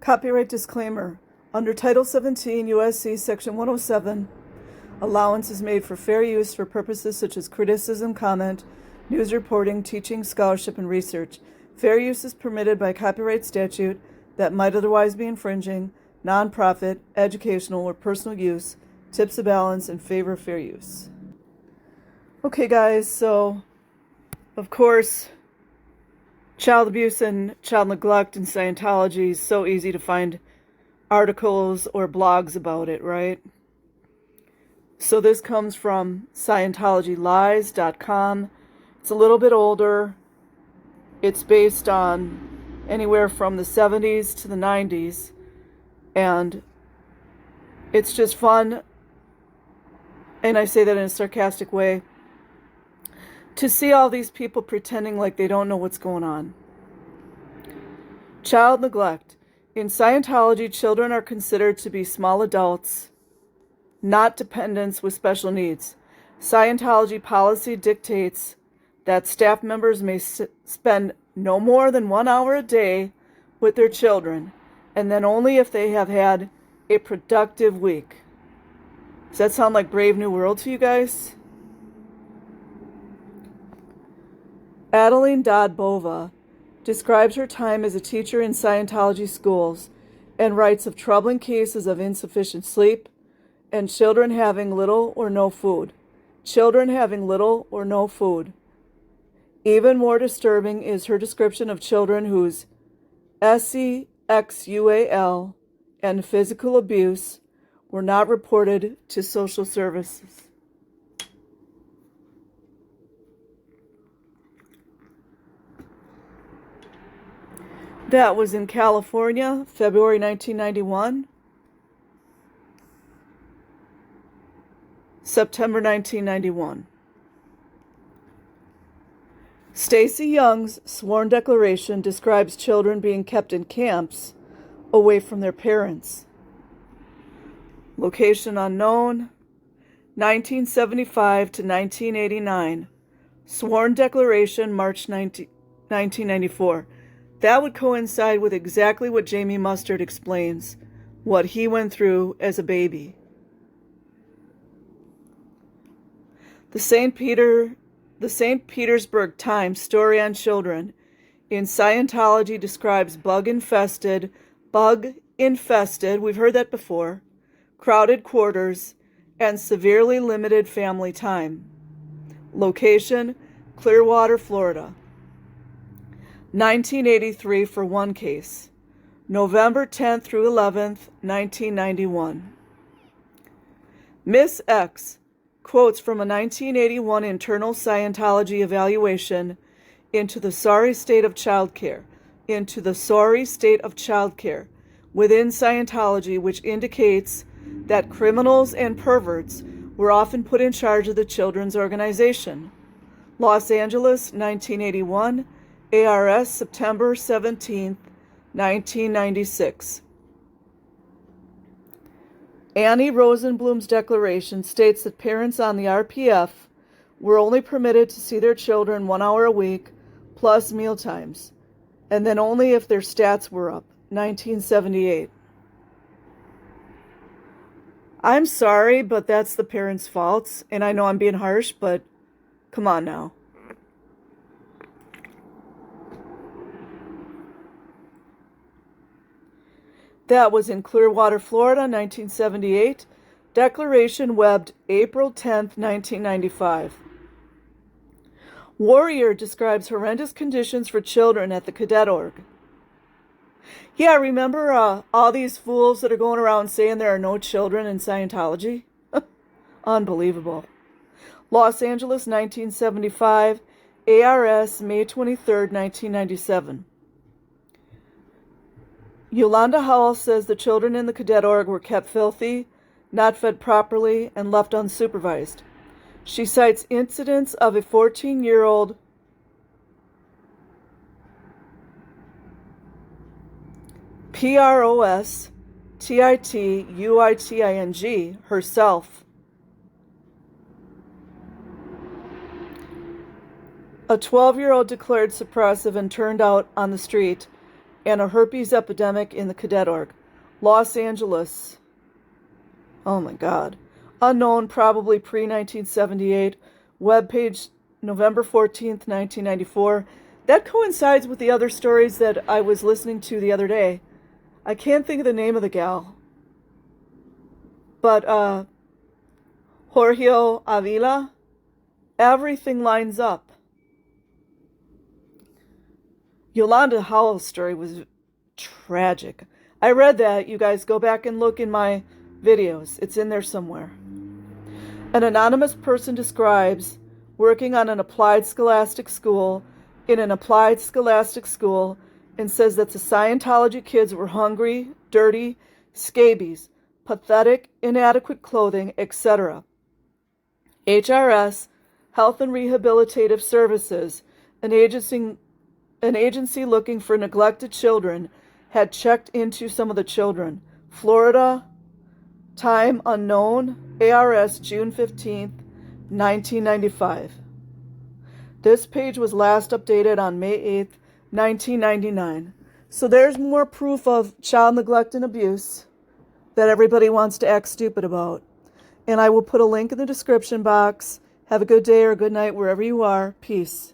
Copyright disclaimer. Under Title 17 U.S.C. Section 107, allowance is made for fair use for purposes such as criticism, comment, news reporting, teaching, scholarship, and research. Fair use is permitted by copyright statute that might otherwise be infringing, nonprofit, educational, or personal use, tips the balance in favor of fair use. Okay, guys, so, of course, child abuse and child neglect in Scientology is so easy to find articles or blogs about it, right? So this comes from Scientologylies.com. It's a little bit older. It's based on anywhere from the 70s to the 90s. And it's just fun, and I say that in a sarcastic way, to see all these people pretending like they don't know what's going on. Child neglect. In Scientology, children are considered to be small adults, not dependents with special needs. Scientology policy dictates that staff members may spend no more than 1 hour a day with their children, and then only if they have had a productive week. Does that sound like Brave New World to you guys? Adeline Dodd-Bova describes her time as a teacher in Scientology schools and writes of troubling cases of insufficient sleep and children having little or no food. Children having little or no food. Even more disturbing is her description of children whose SEXUAL and physical abuse were not reported to social services. That was in California, February 1991, September 1991. Stacy Young's sworn declaration describes children being kept in camps away from their parents. Location unknown, 1975 to 1989. Sworn declaration, March 1994. That would coincide with exactly what Jamie Mustard explains, what he went through as a baby. The St. Petersburg Times story on children in Scientology describes bug-infested, we've heard that before, crowded quarters, and severely limited family time. Location, Clearwater, Florida. 1983 for one case. November 10th through 11th, 1991. Miss X quotes from a 1981 internal Scientology evaluation into the sorry state of childcare within Scientology, which indicates that criminals and perverts were often put in charge of the children's organization. Los Angeles, 1981, ARS, September 17th, 1996. Annie Rosenblum's declaration states that parents on the RPF were only permitted to see their children 1 hour a week, plus mealtimes, and then only if their stats were up, 1978. I'm sorry, but that's the parents' faults, and I know I'm being harsh, but come on now. That was in Clearwater, Florida, 1978. Declaration webbed April 10th, 1995. Warrior describes horrendous conditions for children at the Cadet Org. Yeah, remember all these fools that are going around saying there are no children in Scientology? Unbelievable. Los Angeles, 1975. ARS, May 23rd, 1997. Yolanda Howell says the children in the Cadet Org were kept filthy, not fed properly, and left unsupervised. She cites incidents of a 14-year-old PROSTITUITING herself. A 12-year-old declared suppressive and turned out on the street and a herpes epidemic in the cadet org. Los Angeles. Oh my God. Unknown, probably pre-1978. Webpage, November 14th, 1994. That coincides with the other stories that I was listening to the other day. I can't think of the name of the gal. But Jorge Avila, everything lines up. Yolanda Howell's story was tragic. I read that. You guys go back and look in my videos. It's in there somewhere. An anonymous person describes working on an applied scholastic school and says that the Scientology kids were hungry, dirty, scabies, pathetic, inadequate clothing, etc. HRS, Health and Rehabilitative Services, an agency looking for neglected children, had checked into some of the children. Florida, time unknown, ARS, June 15th, 1995. This page was last updated on May 8th, 1999. So there's more proof of child neglect and abuse that everybody wants to act stupid about. And I will put a link in the description box. Have a good day or a good night wherever you are. Peace.